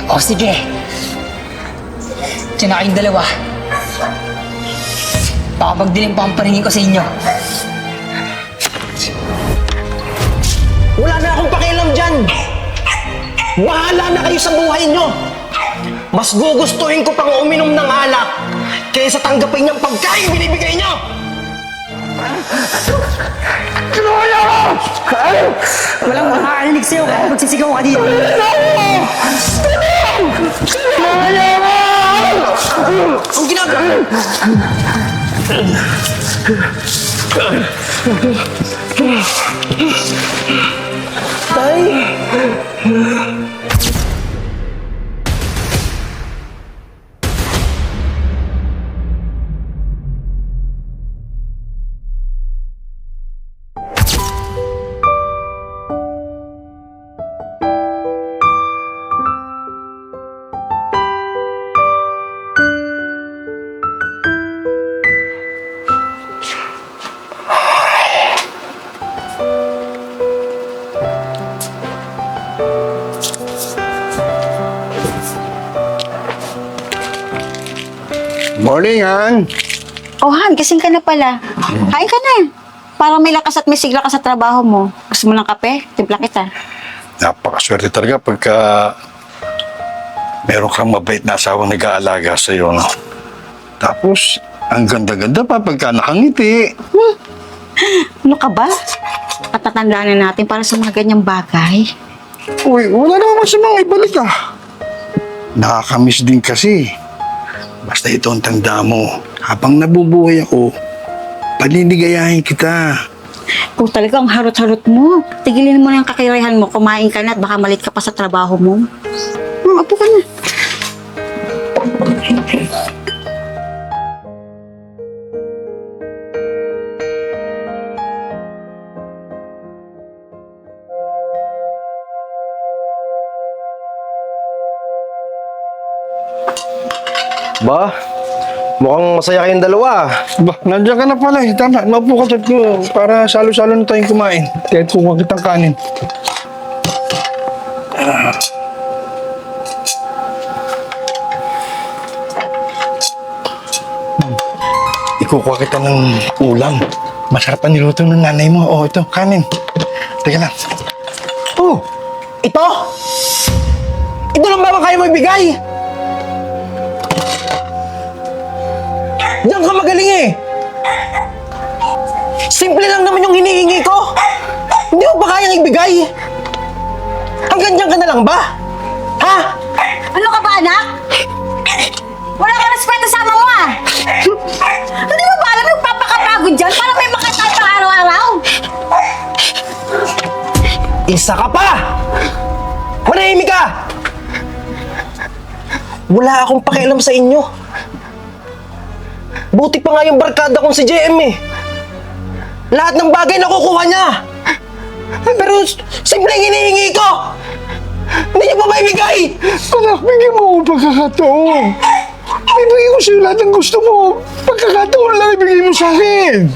O sige. Diyan na kayong dalawa. Baka magdilim pa ang paningin ko sa inyo. Wala na akong pakialam dyan! Bahala na kayo sa buhay nyo! Mas gugustuhin ko pang uminom ng alak kaysa tanggapin niyang pagkain binibigay nyo! Kinuha mo! Walang makakarinig sa'yo kapag magsisigaw ka dito. Kinuha mo! Ang ginagawa! Morning, Han. Oh, Han, gising ka na pala. Kain ka na. Para may lakas at may sigla ka sa trabaho mo. Gusto mo ng kape? Timpla kita. Napakaswerte talaga pagka meron kang mabait na asawang nag-aalaga sa'yo. No? Tapos, ang ganda-ganda pa pagka nakangiti. Ano ka ba? Patatandaan na natin para sa mga ganyang bagay. Uy, wala naman sa mga ibalik ah. Nakakamiss din kasi. Basta ito ang tanda mo. Habang nabubuhay ako, paliligayahin kita. Kung talaga ang harot-harot mo, tigilin mo na yung kakirahan mo, kumain ka na at baka malit ka pa sa trabaho mo. Apo ka na. Ba, mukhang masaya kayong dalawa. Ba, nandiyan ka na pala eh. Tama, maupo ka dyan para salo-salo na tayong kumain. Kahit kuha kitang kanin. Ikukuha kita ng ulam. Masarap ang niluto ng nanay mo. Oh, ito, kanin. Teka lang. Oh, ito? Ito lang ba kaya mo ibigay? Diyan ka magaling eh. Simple lang naman yung hinihingi ko. Hindi mo ba kayang ibigay? Hanggang diyan ka na lang ba? Ha? Ano ka ba, anak? Wala ka respeto sa ama mo, ah! Hindi mo ba alam yung papakapagod dyan para may makatay pang araw-araw? Isa ka pa! Manahimik ka! Wala akong pakialam sa inyo. Buti pa nga yung barkada kong si JM eh. Lahat ng bagay nakukuha niya. Pero simpleng hinihingi ko. Hindi niyo pa maibigay. Anak, bigyan mo ako pagkakataon. Ibigay ko sa'yo lahat ng gusto mo. Pagkakataon lang ibigay mo sa akin.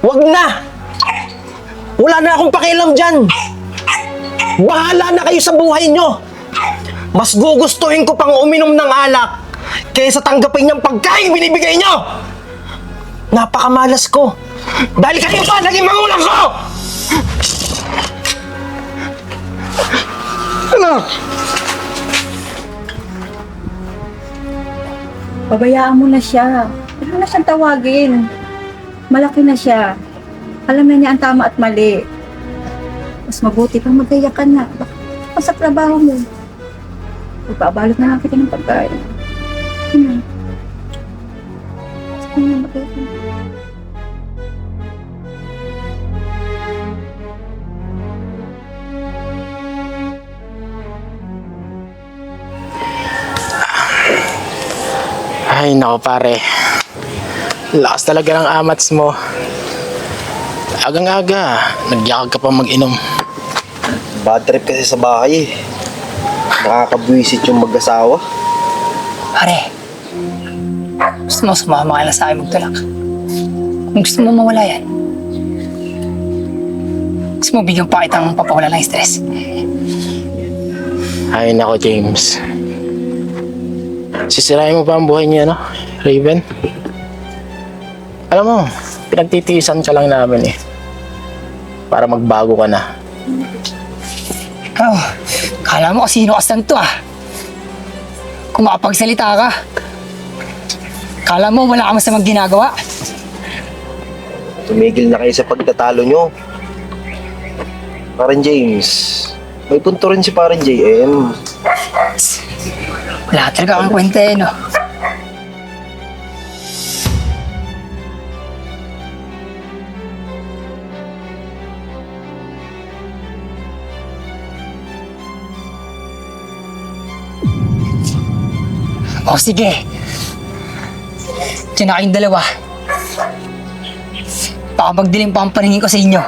Wag na. Wala na akong pakialam dyan. Bahala na kayo sa buhay niyo. Mas gugustuhin ko pang uminom ng alak kaysa tanggapin niyang pagkain binibigay niyo. Napakamalas ko. Dahil kayo pa naging mangulang ko! Anak! Pabayaan mo na siya. Huwag mo na siyang tawagin. Malaki na siya. Alam na niya ang tama at mali. Mas mabuti pang magkaya ka na. Baka sa trabaho mo. Magpabalot na lang kita ng pagkain. Ano? Ano magkaya ka na? Ay, nako pare. Lakas talaga ng amats mo. Agang-aga, nagyakag ka pa mag-inom. Bad trip kasi sa bahay eh. Nakakabwisit yung mag-asawa. Pare, gusto mo sumama ka lang sa akin magtulak? Kung gusto mo mawala yan, gusto mo bigyan pa kitang papawala ng stress. Ay, nako James. Sisirain mo pa ang buhay niya, no? Raven? Alam mo, pinagtitiisan ka lang namin eh. Para magbago ka na. Ikaw, kala mo kasi sinukasan to Kung makapagsalita ka, kala mo wala ka masamang ginagawa. Tumigil na kayo sa pagtatalo nyo. Parang James, may punto rin si parang JM. Wala talaga kang kwenta no? O sige. Diyan na kayong dalawa. Baka magdilim pa ang paningin ko sa inyo.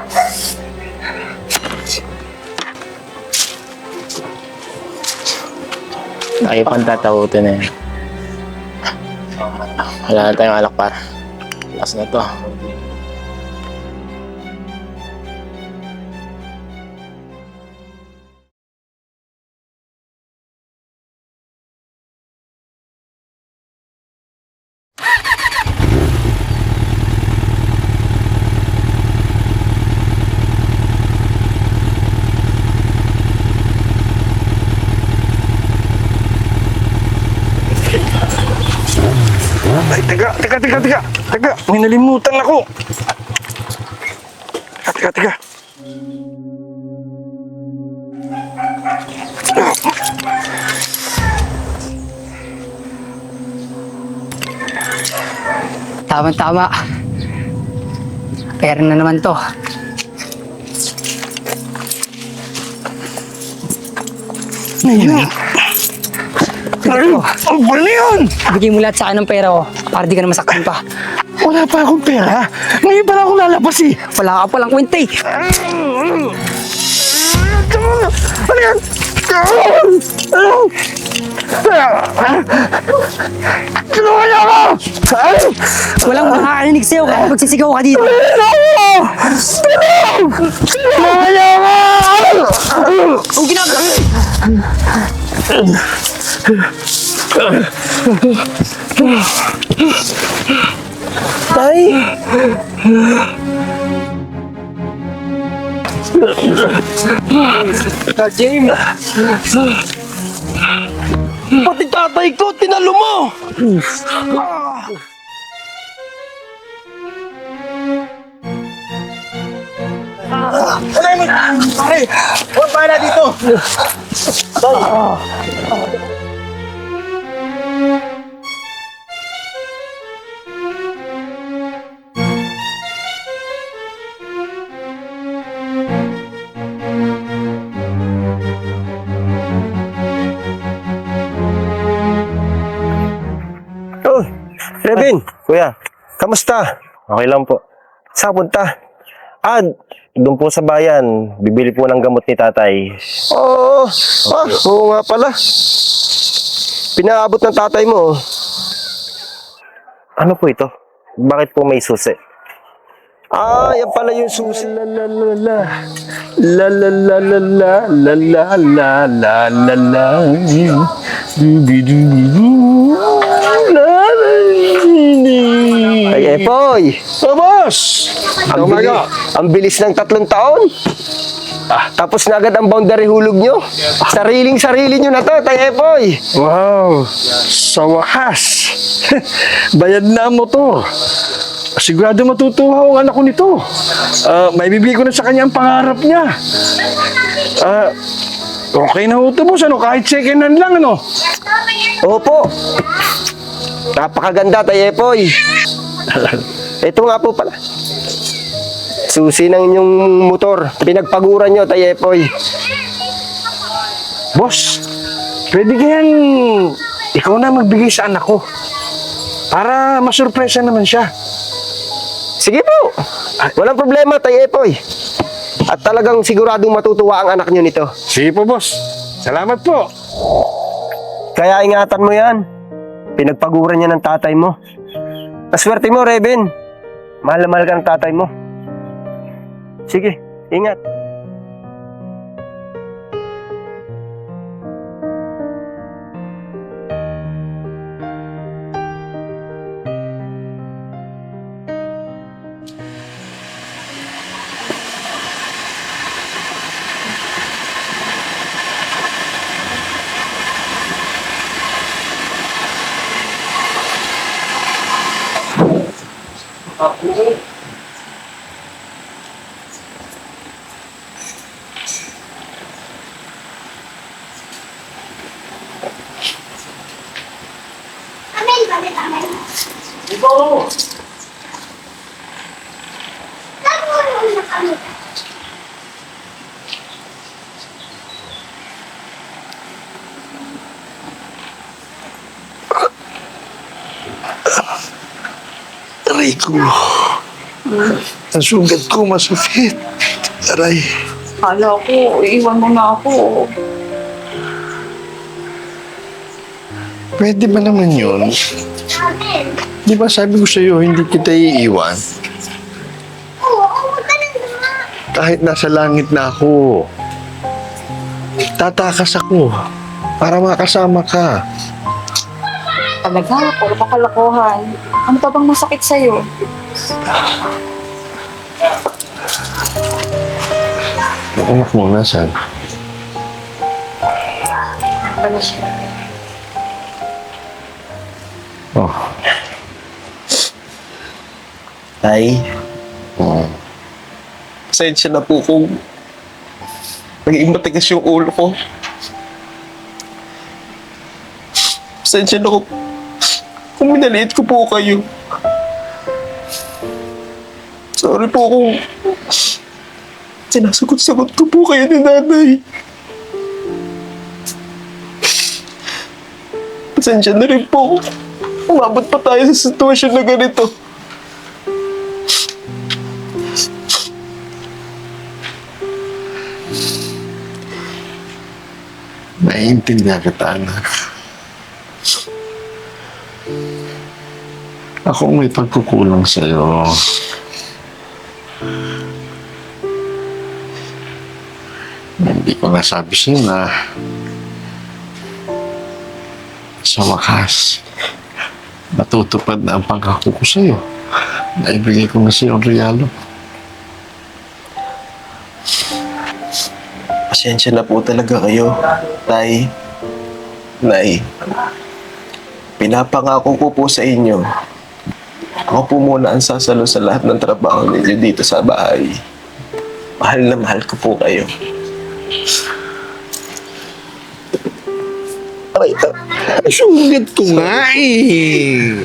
Tayo pang tatakutin na yan. Wala na tayong alak par. Last na to. Ay, teka. May nalimutan ako. Teka. Tama-tama. Pera na naman to. Ayun. Ang bali yun! Bigay mo lahat sa akin ng pera ko para di ka na masaktan pa. Wala pa akong pera. Ngayon pa lang akong lalabas eh. Wala ka palang kwenta eh. Ano yan? Tulungan niyo ako! Walang makakarinig sa'yo kahit magsisigaw ka dito. Tulungan niyo ako! Ang ginagawa! Tay! James! Pati tatay ko, tinalo mo! Pare! Huwag pa na dito! Oh, Revin! Kuya, kamusta? Okay lang po. Saan punta? Doon po sa bayan. Bibili po ng gamot ni tatay. Oo nga pala. Pinaabot ng tatay mo. Ano po ito? Bakit po may susi? Yan pala yung susi. Ay, Epoy! Boss! Ang bilis ng 3 taon. Tapos na agad ang boundary hulog nyo. Sariling-sarili nyo na to, Tay Epoy. Wow! Sa wakas! Bayad na ang motor. Sigurado matutuwa ang anak ko nito. May bibigay ko na sa kanya ang pangarap niya. Okay na ho ito, boss. Kahit second hand lang, ano? Opo. Napakaganda, Tay Epoy. Ito nga po pala. Susi ng inyong motor. Pinagpaguran nyo, Tay Epoy. Boss, pwede kayang ikaw na magbigay sa anak ko. Para masurpresa naman siya. Sige po. Walang problema, Tay Epoy. At talagang siguradong matutuwa ang anak nyo nito. Sige po, boss. Salamat po. Kaya ingatan mo yan. Pinagpaguran niya ng tatay mo. Maswerte mo, Reben. Mahal na mahal ka ng tatay mo. Sige, ingat. Aray ko. Ang sugat ko masakit. Aray. Kala ko, iiwan mo na ako. Pwede ba naman yun? Di ba sabi ko sa'yo, hindi kita iiwan? Kahit nasa langit na ako, tatakas ako para makasama ka. Talaga, puro kakalokohan. Ano pa bang masakit sa'yo? Ang anak mo, nasaan? Ano siya? Oh. Tay, Oh. pasensya na po kung naging matigas yung ulo ko. Pasensya na kung minaliit ko po kayo. Sorry po kung sinasagot-sagot ko po kayo ni nanay. Pasensya na rin po. Umabot pa tayo sa sitwasyon na ganito. Naiintindihan kita, anak. Ako may pagkukulang sa'yo. Hindi ko nasabi sa'yo na sa wakas, natutupad na ang pangako ko sa'yo. Naibigay ko na sa'yo ang regalo. Pasensya na po talaga kayo, Tay, Nay. Pinapangako ko po sa inyo, ako po muna ang sasalo sa lahat ng trabaho ninyo dito sa bahay. Mahal na mahal ko po kayo. Sugat ko nga eh.